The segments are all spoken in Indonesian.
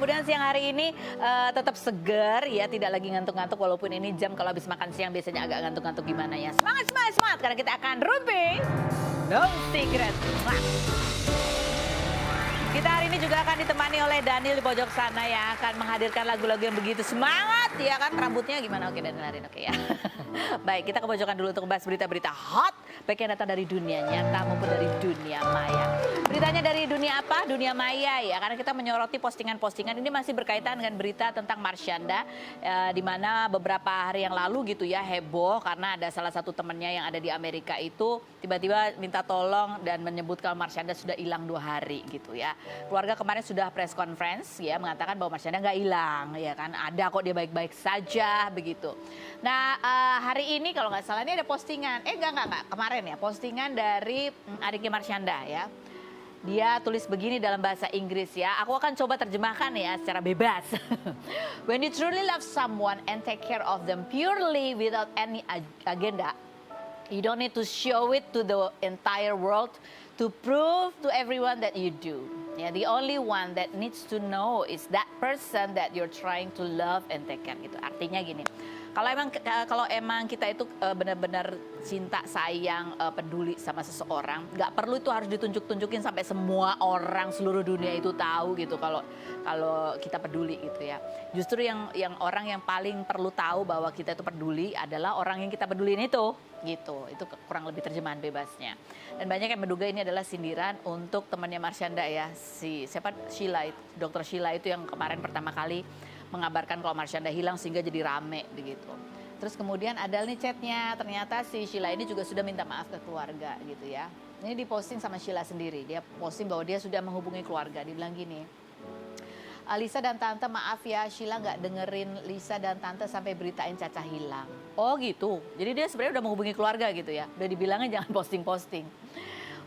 Mudah-mudahan siang hari ini tetap segar ya, tidak lagi ngantuk-ngantuk walaupun ini jam kalau habis makan siang biasanya agak ngantuk-ngantuk gimana ya. Semangat, semangat, semangat karena kita akan rooming no secret. Wah. Kita hari ini juga akan ditemani oleh Daniel di pojok sana yang akan menghadirkan lagu-lagu yang begitu semangat ya kan. Rambutnya gimana? Oke Daniel hari ini oke ya. Baik, kita ke pojokan dulu untuk membahas berita-berita hot baik yang datang dari dunia nyata maupun dari dunia maya. Beritanya dari dunia apa? Dunia maya ya, karena kita menyoroti postingan-postingan ini masih berkaitan dengan berita tentang Marshanda di mana beberapa hari yang lalu gitu ya heboh karena ada salah satu temannya yang ada di Amerika itu tiba-tiba minta tolong dan menyebut kalau Marshanda sudah hilang 2 hari gitu ya. Keluarga kemarin sudah press conference ya mengatakan bahwa Marshanda nggak hilang ya kan, ada kok dia baik-baik saja begitu. Nah hari ini kalau nggak salah ini ada postingan, enggak kemarin ya postingan dari adiknya Marshanda ya. Dia tulis begini dalam bahasa Inggris ya. Aku akan coba terjemahkan ya secara bebas. When you truly love someone and take care of them purely without any agenda, you don't need to show it to the entire world to prove to everyone that you do. Yeah, the only one that needs to know is that person that you're trying to love and take care gitu. Artinya gini. Kalau emang kita itu benar-benar cinta, sayang, peduli sama seseorang, nggak perlu itu harus ditunjuk-tunjukin sampai semua orang seluruh dunia itu tahu gitu kalau kita peduli gitu ya. Justru yang orang yang paling perlu tahu bahwa kita itu peduli adalah orang yang kita pedulin itu gitu. Itu kurang lebih terjemahan bebasnya. Dan banyak yang menduga ini adalah sindiran untuk temannya Marshanda ya, Sheila, Dr. Sheila itu yang kemarin pertama kali mengabarkan kalau Marshanda hilang sehingga jadi rame begitu. Terus kemudian ada nih chatnya, ternyata si Sheila ini juga sudah minta maaf ke keluarga gitu ya. Ini diposting sama Sheila sendiri, dia posting bahwa dia sudah menghubungi keluarga. Dia bilang gini, Lisa dan Tante maaf ya, Sheila nggak dengerin Lisa dan Tante sampai beritain Caca hilang. Oh gitu, jadi dia sebenarnya udah menghubungi keluarga gitu ya. Udah dibilangnya jangan posting-posting.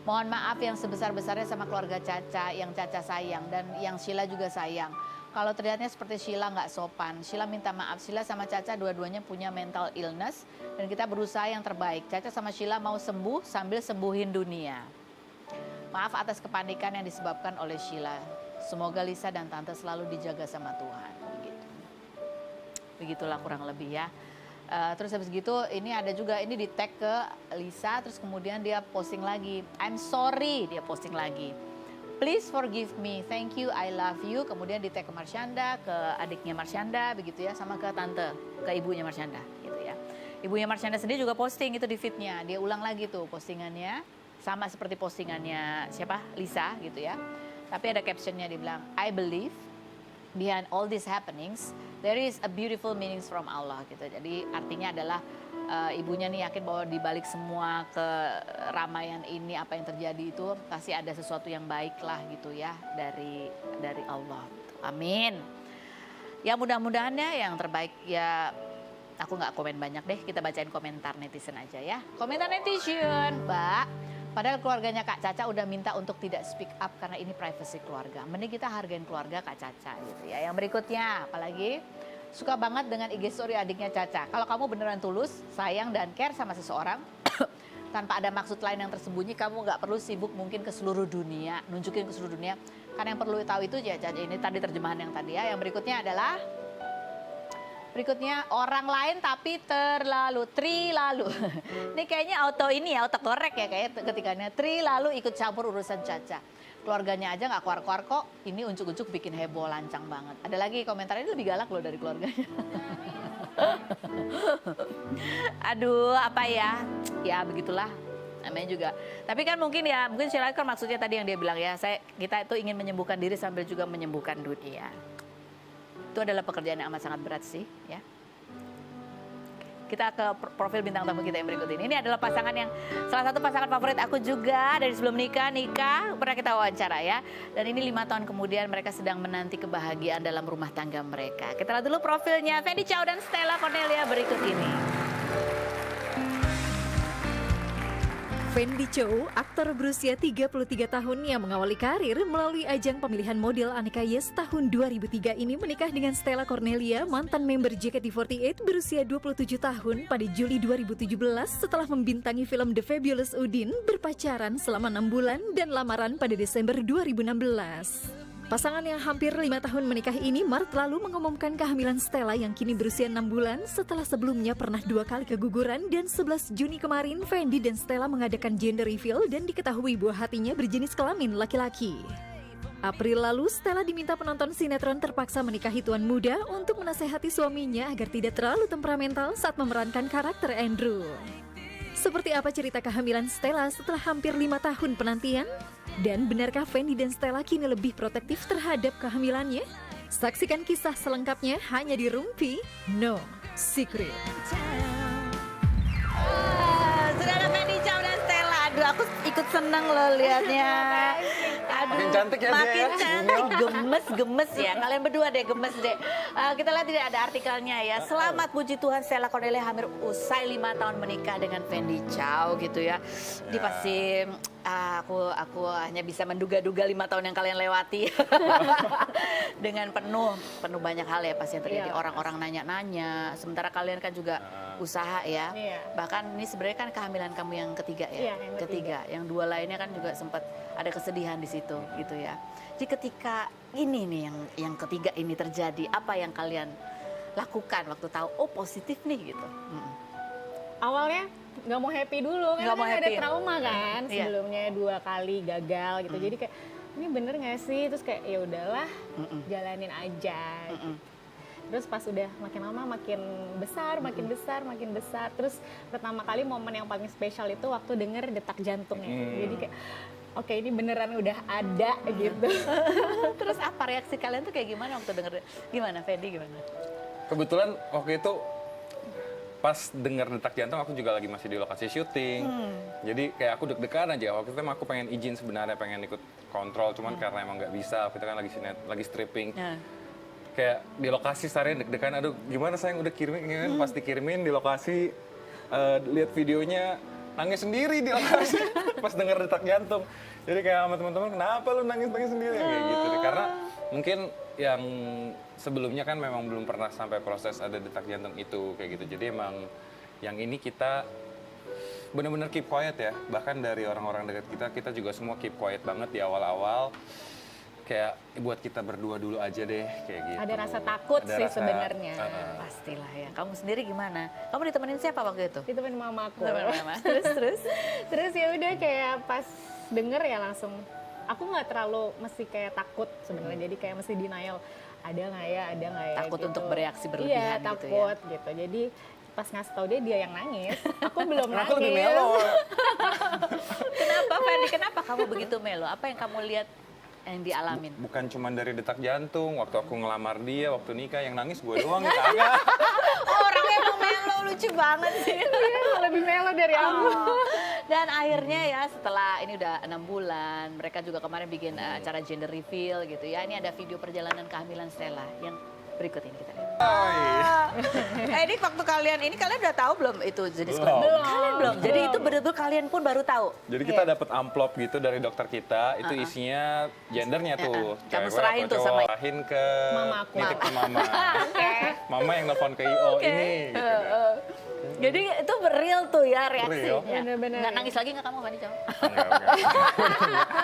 Mohon maaf yang sebesar-besarnya sama keluarga Caca, yang Caca sayang dan yang Sheila juga sayang. Kalau terlihatnya seperti Sheila nggak sopan, Sheila minta maaf. Sheila sama Caca dua-duanya punya mental illness dan kita berusaha yang terbaik. Caca sama Sheila mau sembuh sambil sembuhin dunia. Maaf atas kepanikan yang disebabkan oleh Sheila. Semoga Lisa dan Tante selalu dijaga sama Tuhan. Begitulah kurang lebih ya. Terus habis gitu ini ada juga ini di tag ke Lisa, terus kemudian dia posting lagi. I'm sorry, dia posting lagi. Please forgive me, thank you, I love you. Kemudian di tag ke Marshanda, ke adiknya Marshanda, begitu ya, sama ke tante, ke ibunya Marshanda, gitu ya. Ibunya Marshanda sendiri juga posting itu di feednya, dia ulang lagi tuh postingannya, sama seperti postingannya siapa, Lisa, gitu ya. Tapi ada captionnya, dia bilang, I believe behind all these happenings, there is a beautiful meanings from Allah, gitu. Jadi artinya adalah ibunya nih yakin bahwa dibalik semua keramaian ini apa yang terjadi itu pasti ada sesuatu yang baik lah gitu ya dari Allah. Amin. Ya mudah-mudahannya yang terbaik ya. Aku nggak komen banyak deh, kita bacain komentar netizen aja ya. Komentar netizen, Mbak. Padahal keluarganya Kak Caca udah minta untuk tidak speak up karena ini privacy keluarga. Mending kita hargain keluarga Kak Caca gitu ya. Yang berikutnya apalagi? Suka banget dengan IG story adiknya Caca. Kalau kamu beneran tulus, sayang dan care sama seseorang, tanpa ada maksud lain yang tersembunyi, kamu nggak perlu sibuk mungkin ke seluruh dunia, nunjukin ke seluruh dunia. Karena yang perlu tahu itu ya Caca, ini tadi terjemahan yang tadi ya. Yang berikutnya adalah, orang lain tapi trilalu. Ini kayaknya auto korek ya kayak ketikanya trilalu ikut campur urusan Caca. Keluarganya aja nggak keluar-keluar kok, ini uncuk-uncuk bikin heboh lancang banget. Ada lagi komentarnya ini lebih galak loh dari keluarganya. Aduh apa ya begitulah namanya juga. Tapi kan mungkin Sheila kan maksudnya tadi yang dia bilang ya, kita itu ingin menyembuhkan diri sambil juga menyembuhkan dunia. Itu adalah pekerjaan yang amat sangat berat sih ya. Kita ke profil bintang tamu kita yang berikut ini. Ini adalah salah satu pasangan favorit aku juga dari sebelum nikah pernah kita wawancara ya. Dan ini 5 tahun kemudian mereka sedang menanti kebahagiaan dalam rumah tangga mereka. Kita lihat dulu profilnya Fendi Chow dan Stella Cornelia berikut ini. Fendi Chow, aktor berusia 33 tahun yang mengawali karir melalui ajang pemilihan model Aneka Yes tahun 2003 ini menikah dengan Stella Cornelia, mantan member JKT48 berusia 27 tahun pada Juli 2017 setelah membintangi film The Fabulous Udin, berpacaran selama 6 bulan dan lamaran pada Desember 2016. Pasangan yang hampir 5 tahun menikah ini Maret lalu mengumumkan kehamilan Stella yang kini berusia 6 bulan setelah sebelumnya pernah 2 kali keguguran dan 11 Juni kemarin Fendi dan Stella mengadakan gender reveal dan diketahui buah hatinya berjenis kelamin laki-laki. April lalu Stella diminta penonton sinetron terpaksa menikahi tuan muda untuk menasehati suaminya agar tidak terlalu temperamental saat memerankan karakter Andrew. Seperti apa cerita kehamilan Stella setelah hampir 5 tahun penantian? Dan benarkah Fendi dan Stella kini lebih protektif terhadap kehamilannya? Saksikan kisah selengkapnya hanya di Rumpi No Secret. Sudah ada Fendi Chow dan Stella. Aduh, aku ikut seneng loh liatnya. Aduh, Makin cantik ya dia makin ya, cantik, gemes ya. Kalian berdua deh gemes deh. Kita lihat tidak ada artikelnya ya. Selamat puji Tuhan Stella Cornelia hamil usai 5 tahun menikah dengan Fendi Chow gitu ya. Dia pasti aku hanya bisa menduga-duga 5 tahun yang kalian lewati dengan penuh banyak hal ya pasti yang terjadi. Orang-orang nanya-nanya. Sementara kalian kan juga usaha ya. Bahkan ini sebenarnya kan kehamilan kamu yang ketiga ya. Yang ketiga. Yang 2 lainnya kan juga sempat ada kesedihan di situ gitu ya. Jadi ketika ini nih yang ketiga ini terjadi, apa yang kalian lakukan waktu tahu positif nih gitu? Awalnya nggak mau happy dulu Nggak mau kan ada happy. trauma kan Iya. sebelumnya 2 kali gagal gitu. Jadi kayak ini bener nggak sih? Terus kayak ya udahlah jalanin aja. Gitu. Terus pas udah makin lama makin besar. Terus pertama kali momen yang paling spesial itu waktu denger detak jantungnya. Jadi kayak oke ini beneran udah ada gitu. Terus apa reaksi kalian tuh kayak gimana waktu denger? Gimana Fendi gimana? Kebetulan waktu itu pas dengar detak jantung aku juga lagi masih di lokasi syuting. Jadi kayak aku deg-degan aja. Waktu itu emang aku pengen izin sebenarnya, pengen ikut kontrol, cuman karena emang nggak bisa. Waktu itu kan lagi stripping. Kayak di lokasi seharian deg-degan, aduh gimana sayang udah kirimin, pas dikirimin di lokasi lihat videonya nangis sendiri di lokasi pas dengar detak jantung. Jadi kayak sama teman-teman, kenapa lu nangis sendiri kayak gitu. Karena mungkin yang sebelumnya kan memang belum pernah sampai proses ada detak jantung itu kayak gitu. Jadi emang yang ini kita benar-benar keep quiet ya. Bahkan dari orang-orang dekat kita juga semua keep quiet banget di awal-awal. Kayak buat kita berdua dulu aja deh kayak gitu. Ada rasa takut Ada sih rasa, sebenarnya. Pastilah ya. Kamu sendiri gimana? Kamu ditemenin siapa waktu itu? Ditemenin mamaku. Temen mama. Terus ya udah kayak pas denger ya langsung aku nggak terlalu mesti kayak takut sebenarnya, jadi kayak mesti denial ada nggak ya Takut gitu. untuk bereaksi berlebihan iya, gitu ya. takut gitu. Jadi pas ngasih tau dia yang nangis, aku belum nangis. Aku lebih melo. Kenapa Fendi? Kenapa kamu begitu melo? Apa yang kamu lihat yang dialamin? Bukan cuma dari detak jantung, waktu aku ngelamar dia, waktu nikah yang nangis gue doang ya kagak. Orangnya emang melo, lucu banget sih. Lebih melo dari aku. Dan akhirnya ya setelah ini udah 6 bulan, mereka juga kemarin bikin acara gender reveal gitu ya. Ini ada video perjalanan kehamilan Stella yang berikut ini kita lihat. Ini waktu kalian udah tahu belum itu jenis kelamin? Belum. Kalian belum. Jadi itu benar-benar kalian pun baru tahu. Jadi kita dapat amplop gitu dari dokter kita, itu isinya gendernya tuh. Kamu Cewek serahin atau tuh cowok. sama Serahin ke Mamaku. nitip ke mama. Mama yang nelfon ke IO ini. Gitu. Jadi itu real tuh ya reaksinya. Bener-bener. Nggak nangis lagi nggak kamu Fani Chow? Enggak.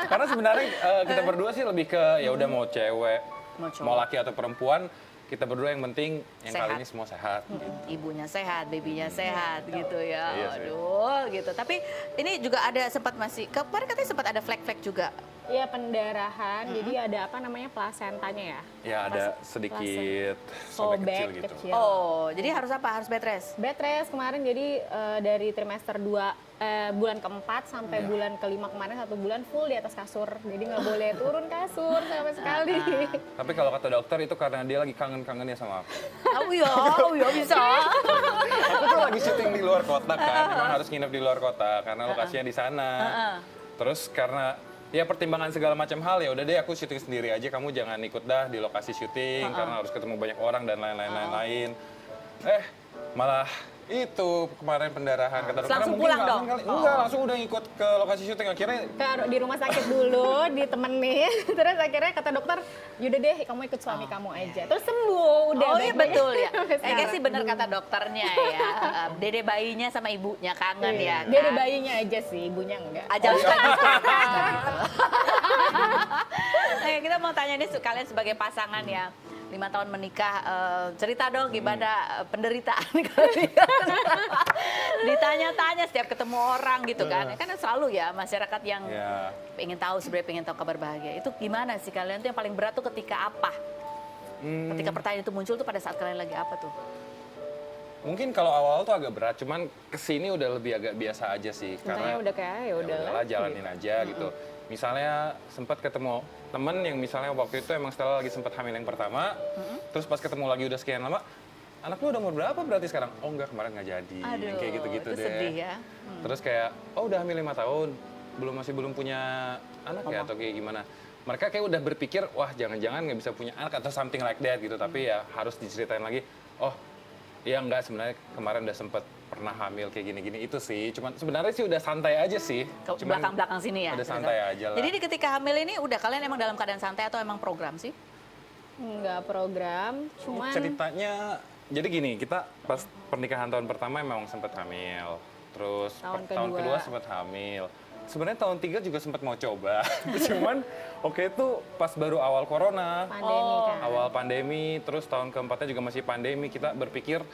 Karena sebenarnya kita berdua sih lebih ke ya udah mau cewek, Mau cowok. mau laki atau perempuan, kita berdua yang penting yang Sehat. kali ini semua sehat. Gitu. Ibunya sehat, babynya sehat gitu ya. Iya sih. Aduh gitu. Tapi ini juga ada sempat kemarin katanya sempat ada flek-flek juga. Iya, pendarahan, jadi ada apa namanya plasentanya ya. Ya ada sedikit sobek Sobek kecil gitu. kecil. Oh, jadi harus apa? Harus bed rest? Bed rest kemarin jadi dari trimester 2 bulan keempat sampai bulan kelima kemarin 1 bulan full di atas kasur. Jadi nggak boleh turun kasur sama sekali. Tapi kalau kata dokter itu karena dia lagi kangen-kangennya sama aku. Oh ya bisa. Aku tuh lagi syuting di luar kota kan, memang harus nginep di luar kota karena lokasinya di sana. Terus karena ya pertimbangan segala macam hal ya udah deh aku syuting sendiri aja, kamu jangan ikut dah di lokasi syuting karena harus ketemu banyak orang dan lain-lain. Malah itu kemarin pendarahan kata dokter Langsung mungkin pulang nggak dong? aman kali. Enggak, langsung udah ikut ke lokasi syuting akhirnya. Di rumah sakit dulu ditemenin, terus akhirnya kata dokter yaudah deh kamu ikut suami kamu aja, terus sembuh udah. Oh iya baik-baik. betul ya. Sampai Kayaknya sih sekarang. benar kata dokternya ya. Dede bayinya sama ibunya kangen ya. Dia ada kan? bayinya aja sih, ibunya enggak. Ajal Oke, kita mau tanya nih kalian sebagai pasangan ya. 5 tahun menikah, cerita dong gimana penderitaan kalian. Ditanya-tanya setiap ketemu orang gitu kan. Kan selalu ya masyarakat yang pengen tahu kabar bahagia. Itu gimana sih kalian tuh yang paling berat tuh ketika apa? Ketika pertanyaan itu muncul tuh pada saat kalian lagi apa tuh? Mungkin kalau awal tuh agak berat, cuman kesini udah lebih agak biasa aja sih. Makanya udah kayak ya udahlah jalanin aja gitu. Misalnya sempat ketemu temen yang misalnya waktu itu emang Stella lagi sempat hamil yang pertama, terus pas ketemu lagi udah sekian lama, anak lu udah umur berapa berarti sekarang? Oh enggak, kemarin nggak jadi. Aduh, Yang kayak gitu-gitu itu deh. sedih ya. Terus kayak, oh udah hamil 5 tahun, masih belum punya anak ya atau kayak gimana? Mereka kayak udah berpikir, wah jangan-jangan nggak bisa punya anak atau something like that gitu. Tapi ya harus diceritain lagi, oh iya enggak, sebenarnya kemarin udah sempet pernah hamil kayak gini-gini itu sih. Cuman sebenarnya sih udah santai aja sih. Cuman Belakang-belakang sini ya? udah santai aja lah. Jadi ini ketika hamil ini udah kalian emang dalam keadaan santai atau emang program sih? nggak program, cuman Ceritanya, jadi gini, kita pas pernikahan tahun pertama memang sempat hamil. Terus tahun kedua sempat hamil. Sebenarnya tahun 3 juga sempat mau coba. Cuman oke itu pas baru awal corona. pandemi kan. Awal pandemi, terus tahun keempatnya juga masih pandemi. Kita berpikir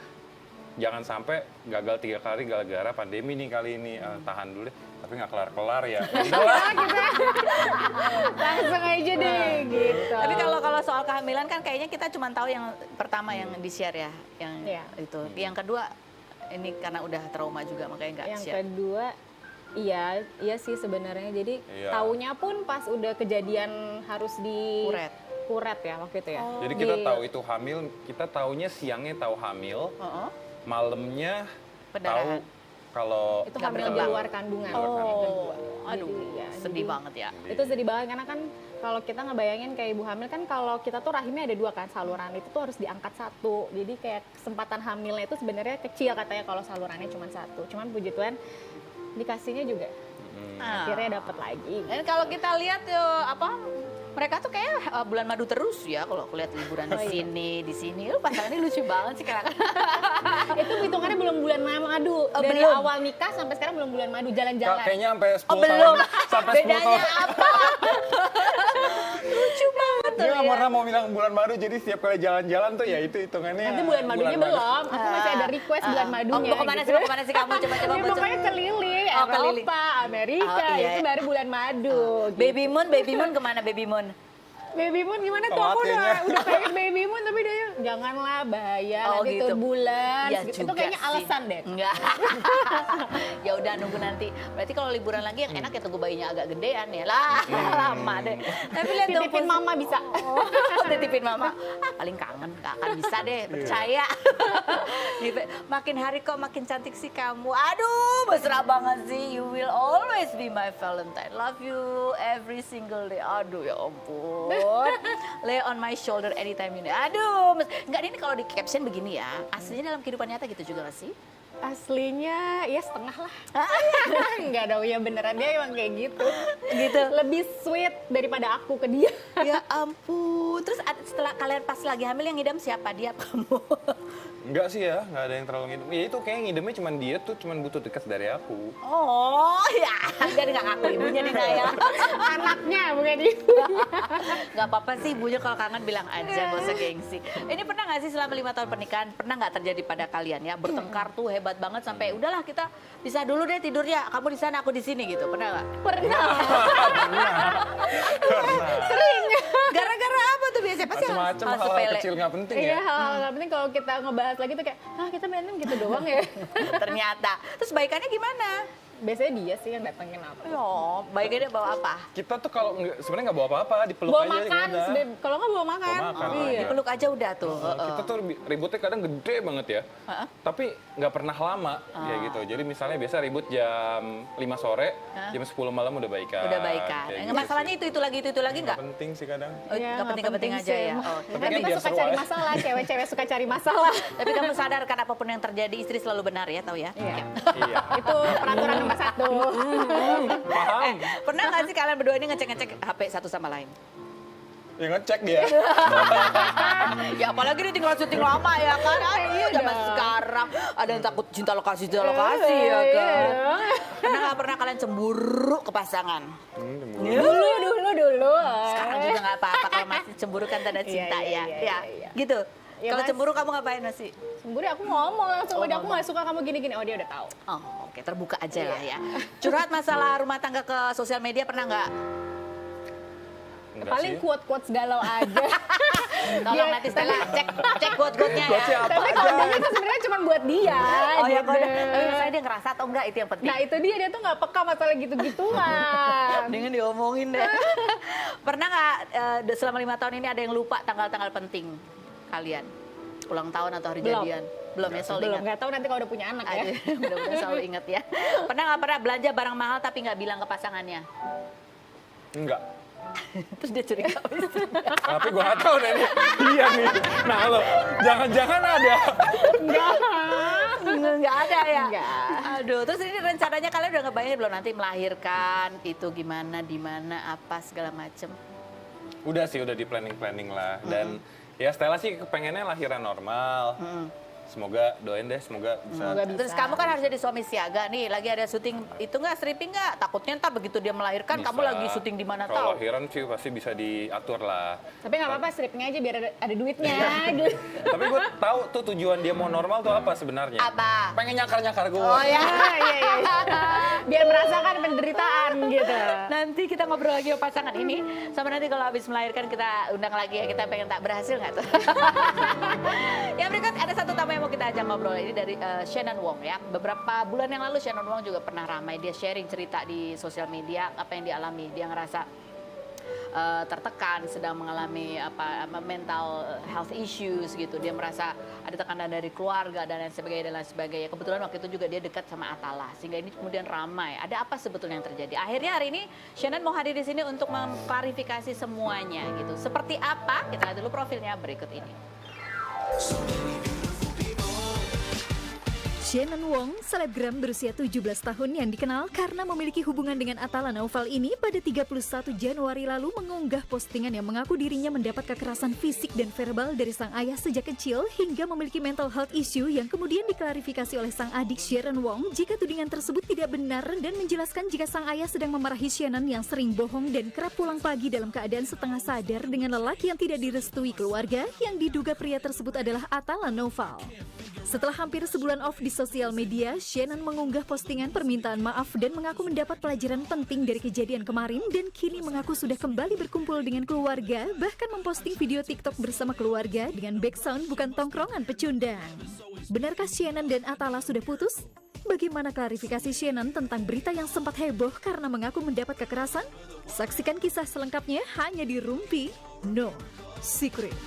jangan sampai gagal 3 kali gara-gara pandemi nih kali ini. Tahan dulu deh, tapi nggak kelar-kelar ya. Udahlah. Langsung aja deh gitu. Tapi kalau soal kehamilan kan kayaknya kita cuma tahu yang pertama yang di-share ya, yang Iya. itu. Yang kedua ini karena udah trauma juga makanya nggak Yang share. kedua, iya sih sebenarnya. Jadi Iya. taunya pun pas udah kejadian harus di kuret ya waktu itu ya. Jadi kita tahu itu hamil, kita taunya siangnya tahu hamil, malamnya tahu Pendarahan. kalau Itu Nggak hamil di berkembang. luar kandungan. Oh, aduh, Jadi, ya, sedih jadi- banget ya. Itu sedih banget karena kan kalau kita ngebayangin kayak ibu hamil kan kalau kita tuh rahimnya ada 2 kan, saluran itu tuh harus diangkat 1. Jadi kayak kesempatan hamilnya itu sebenarnya kecil katanya kalau salurannya cuma 1. Cuman puji Tuhan dikasihnya juga. Akhirnya dapat lagi. Dan kalau kita lihat mereka tuh kayak bulan madu terus ya kalau aku lihat liburan di sini. Lu pasangannya lucu banget sih kadang-kadang. Itu hitungannya belum bulan madu. Dari belum. awal nikah sampai sekarang belum bulan madu, jalan-jalan. kayaknya sampai 10 belum. tahun. Sampai 10 Bedanya tahun. apa? Lucu banget tuh Dia nggak ya. pernah mau bilang bulan madu, jadi setiap kali jalan-jalan tuh ya itu hitungannya. Nanti bulan madunya belum. Aku masih ada request bulan madunya. Mau kemana gitu. sih? Mau kemana sih kamu? Coba-coba Ya, bocor. pokoknya keliling, Oh, keliling. Eropa, Amerika, Oh, iya, itu iya. baru bulan madu. gitu. Baby Moon kemana Baby Moon? Baby Moon gimana tuh? Telat Aku kayaknya. udah pengen Baby Moon tapi dia janganlah bahaya Oh, nanti gitu. turbulan. Ya Gitu. Itu juga kayaknya sih. alasan deh. Enggak. Ya udah nunggu nanti. Berarti kalau liburan lagi yang enak ya tunggu bayinya agak gedean ya lah. Lama deh. Tapi lihat dong. Titipin mama bisa. Titipin mama. Paling kangen, gak akan bisa deh, percaya. Gitu. Makin hari kok makin cantik sih kamu. Aduh, mesra banget sih. You will always be my Valentine. Love you every single day. Aduh ya ampun. Lay on my shoulder anytime you need. Aduh, enggak ini kalau di caption begini ya. Aslinya dalam kehidupan nyata gitu juga gak sih? Aslinya ya setengah lah. Enggak dong, ya beneran dia emang kayak gitu. Gitu. Lebih sweet daripada aku ke dia. Ya ampun. Terus setelah kalian pas lagi hamil yang ngidam siapa? Dia apa kamu? Enggak sih ya, nggak ada yang terlalu ngidem. Ya itu kayak ngidemnya cuma dia tuh cuma butuh dekat dari aku. Oh ya, dia nggak ngaku ibunya nih Naya. Anaknya bukan dia. Nggak apa-apa sih ibunya kalau kangen bilang aja, gak usah gengsi. Ini pernah nggak sih selama 5 tahun pernikahan, pernah nggak terjadi pada kalian ya bertengkar tuh hebat banget sampai udahlah kita bisa dulu deh tidurnya, kamu di sana aku di sini gitu, pernah nggak? Pernah. Gara-gara apa tuh biasanya? Pasti Macam-macam hal hal sepele. kecil nggak penting Iya, ya. hal nggak penting kalau kita ngebahas lagi tuh kayak, kita berantem gitu doang ya. Ternyata. Terus baikannya gimana? Biasanya dia sih yang datengin aku. Oh, baikannya bawa apa? Kita tuh kalau sebenarnya nggak bawa apa-apa, dipeluk Bawa aja makan, udah. kalau nggak bawa makan. Bawa makan. Iya. Dipeluk aja udah tuh. Kita tuh ributnya kadang gede banget ya. Tapi nggak pernah lama kayak gitu. Jadi misalnya biasa ribut jam 5 sore, jam 10 malam udah baikan. Udah baikan. Kayak Nggak, gitu masalahnya sih. itu lagi Nggak nggak? penting sih kadang. Oh, Iya, nggak penting aja sih. ya. Oh. Tapi Kan kan kita biar suka seru cari aja. masalah, cewek-cewek suka cari masalah. Tapi kamu sadar kan apapun yang terjadi istri selalu benar ya, tahu ya? Iya. Iya. Itu peraturan nomor 1. Paham? Pernah nggak sih kalian berdua ini ngecek-ngecek HP satu sama lain? Ya ngecek dia. Ya apalagi dia tinggal syuting lama ya kan. Aduh, zaman sekarang ada yang takut cinta lokasi ya kan. Pernah kalian cemburu ke pasangan? Dulu. Sekarang juga nggak apa-apa kalau masih cemburu kan tanda cinta ya. Gitu. Ya, Kalau Mas. cemburu kamu ngapain masih? Cemburu aku ngomong langsung, Oh, udah aku ngomong. nggak suka kamu gini-gini. Oh dia udah tahu. Oh, oke, terbuka aja lah ya. Curhat masalah rumah tangga ke sosial media pernah nggak? Enggak Paling sih. quote-quote galau aja. Tolong nanti Stella cek quote-quote-nya Quotes ya. apa Tapi aja? kodenya itu sebenarnya cuma buat dia. Oh ya gitu. kode. Tapi misalnya dia ngerasa atau enggak itu yang penting. Nah itu dia tuh nggak peka masalah gitu-gituan. Dengan diomongin deh. Pernah nggak selama 5 tahun ini ada yang lupa tanggal-tanggal penting kalian? Ulang tahun atau hari Belum. jadian? Belum ya, selalu Belum, ingat. nggak tahu nanti kalau udah punya anak ya. Aduh, mudah-mudahan selalu ingat ya. Pernah nggak pernah belanja barang mahal tapi nggak bilang ke pasangannya? Enggak. Terus dia curiga. Tapi gue nggak tahu nih. Iya nih. Nah lo, jangan-jangan ada. Nggak ada ya? Nggak. Aduh, terus ini rencananya kalian udah ngebayangin belum nanti melahirkan itu gimana, di mana, apa segala macem? Udah sih, udah di planning lah. Dan ya Stella sih kepengennya lahiran normal. Semoga doain deh, semoga bisa. Semoga bisa. Terus kamu kan harus jadi suami siaga nih, lagi ada syuting itu nggak, stripping nggak? Takutnya ntar begitu dia melahirkan Bisa. kamu lagi syuting di mana Kalau tahu? lahiran sih pasti bisa diatur lah. Tapi nggak apa-apa, stripnya aja biar ada duitnya. gitu. Tapi gue tahu tuh tujuan dia mau normal tuh apa sebenarnya. Apa? Pengen nyakar-nyakar gue. Oh ya. Iya. Biar merasakan penderitaan gitu. Nanti kita ngobrol lagi sama pasangan ini. Sama nanti kalau habis melahirkan kita undang lagi ya, kita pengen tak berhasil nggak tuh? Yang berikut ada satu tamu yang mau kita ajak ngobrol, ini dari Shannon Wong ya. Beberapa bulan yang lalu Shannon Wong juga pernah ramai, dia sharing cerita di sosial media apa yang dialami. Dia ngerasa tertekan, sedang mengalami mental health issues gitu. Dia merasa ada tekanan dari keluarga dan lain sebagainya. Kebetulan waktu itu juga dia dekat sama Atala, sehingga ini kemudian ramai. Ada apa sebetulnya yang terjadi? Akhirnya hari ini Shannon mau hadir di sini untuk mengklarifikasi semuanya gitu. Seperti apa? Kita lihat dulu profilnya berikut ini. Shannon Wong, selebgram berusia 17 tahun yang dikenal karena memiliki hubungan dengan Atala Naufal ini pada 31 Januari lalu mengunggah postingan yang mengaku dirinya mendapat kekerasan fisik dan verbal dari sang ayah sejak kecil hingga memiliki mental health issue yang kemudian diklarifikasi oleh sang adik Sharon Wong jika tudingan tersebut tidak benar dan menjelaskan jika sang ayah sedang memarahi Shannon yang sering bohong dan kerap pulang pagi dalam keadaan setengah sadar dengan lelaki yang tidak direstui keluarga yang diduga pria tersebut adalah Atala Naufal. Setelah hampir sebulan off di sosial media, Shannon mengunggah postingan permintaan maaf dan mengaku mendapat pelajaran penting dari kejadian kemarin dan kini mengaku sudah kembali berkumpul dengan keluarga, bahkan memposting video TikTok bersama keluarga dengan background bukan tongkrongan pecundang. Benarkah Shannon dan Atala sudah putus? Bagaimana klarifikasi Shannon tentang berita yang sempat heboh karena mengaku mendapat kekerasan? Saksikan kisah selengkapnya hanya di Rumpi No Secret.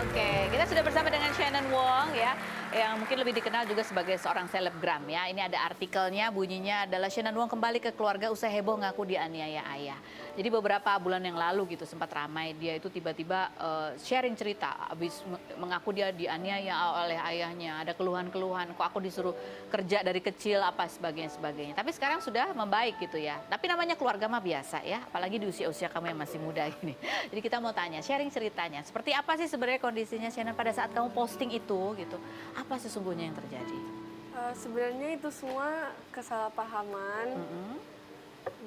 Oke, kita sudah bersama dengan Shannon Wong ya, yang mungkin lebih dikenal juga sebagai seorang selebgram ya. Ini ada artikelnya, bunyinya adalah Shannon Wong kembali ke keluarga usai heboh ngaku dianiaya ayah. Jadi beberapa bulan yang lalu gitu sempat ramai, dia itu tiba-tiba sharing cerita, habis mengaku dia dianiaya oleh ayahnya, ada keluhan-keluhan, kok aku disuruh kerja dari kecil apa sebagainya. Tapi sekarang sudah membaik gitu ya. Tapi namanya keluarga mah biasa ya, apalagi di usia-usia kamu yang masih muda ini. Jadi kita mau tanya, sharing ceritanya, seperti apa sih sebenarnya kondisinya Shannon pada saat kamu posting itu gitu? Apa sesungguhnya yang terjadi? Sebenarnya itu semua kesalahpahaman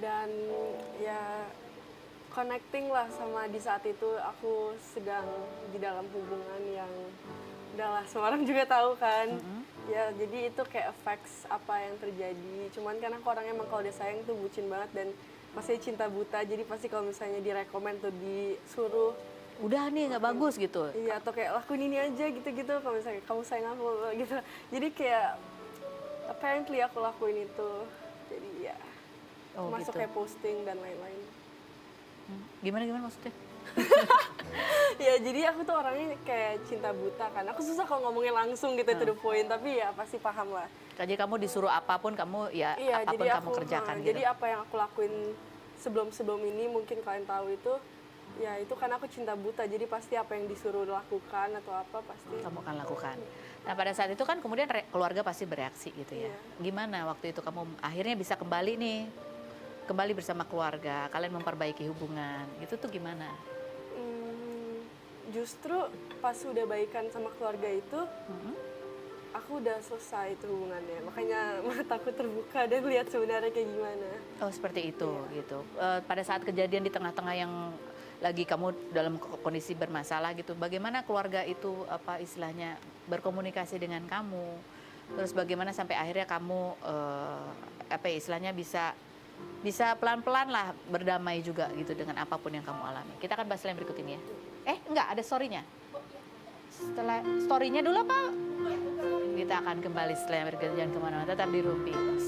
dan ya connecting lah sama di saat itu aku sedang di dalam hubungan yang udahlah semua orang juga tahu kan. Ya jadi itu kayak effects apa yang terjadi. Cuman kan aku orangnya emang kalau udah sayang tuh bucin banget dan masih cinta buta. Jadi pasti kalau misalnya direkomend tuh disuruh Udah nih nggak bagus gitu. iya atau kayak lakuin ini aja gitu-gitu kalau misalnya kamu sayang aku gitu. Jadi kayak apparently aku lakuin itu. Jadi ya masuk gitu. kayak posting dan lain-lain. Gimana maksudnya? Ya jadi aku tuh orangnya kayak cinta buta kan. Aku susah kalau ngomongin langsung gitu to the point, tapi ya pasti paham lah. Jadi kamu disuruh apapun kamu ya Iya, apapun jadi kamu aku kerjakan gitu. jadi apa yang aku lakuin sebelum ini mungkin kalian tahu itu ya itu kan aku cinta buta. Jadi pasti apa yang disuruh lakukan atau apa pasti. Kamu akan lakukan. Nah pada saat itu kan kemudian keluarga pasti bereaksi gitu ya. Iya. Gimana waktu itu kamu akhirnya bisa kembali bersama keluarga, kalian memperbaiki hubungan, gitu tuh gimana? justru pas udah baikan sama keluarga itu, aku udah selesai itu hubungannya. Makanya mataku terbuka dan lihat sebenarnya kayak gimana. Oh seperti itu gitu. Pada saat kejadian di tengah-tengah yang lagi kamu dalam kondisi bermasalah gitu, bagaimana keluarga itu apa istilahnya berkomunikasi dengan kamu? Terus bagaimana sampai akhirnya kamu apa ya, istilahnya bisa pelan-pelan lah berdamai juga gitu dengan apapun yang kamu alami. Kita akan bahas yang berikut ini ya. Enggak, ada story-nya. Setelah story-nya dulu apa? Kita akan kembali setelah yang berikut, jangan kemana-mana, tetap di Rumpis.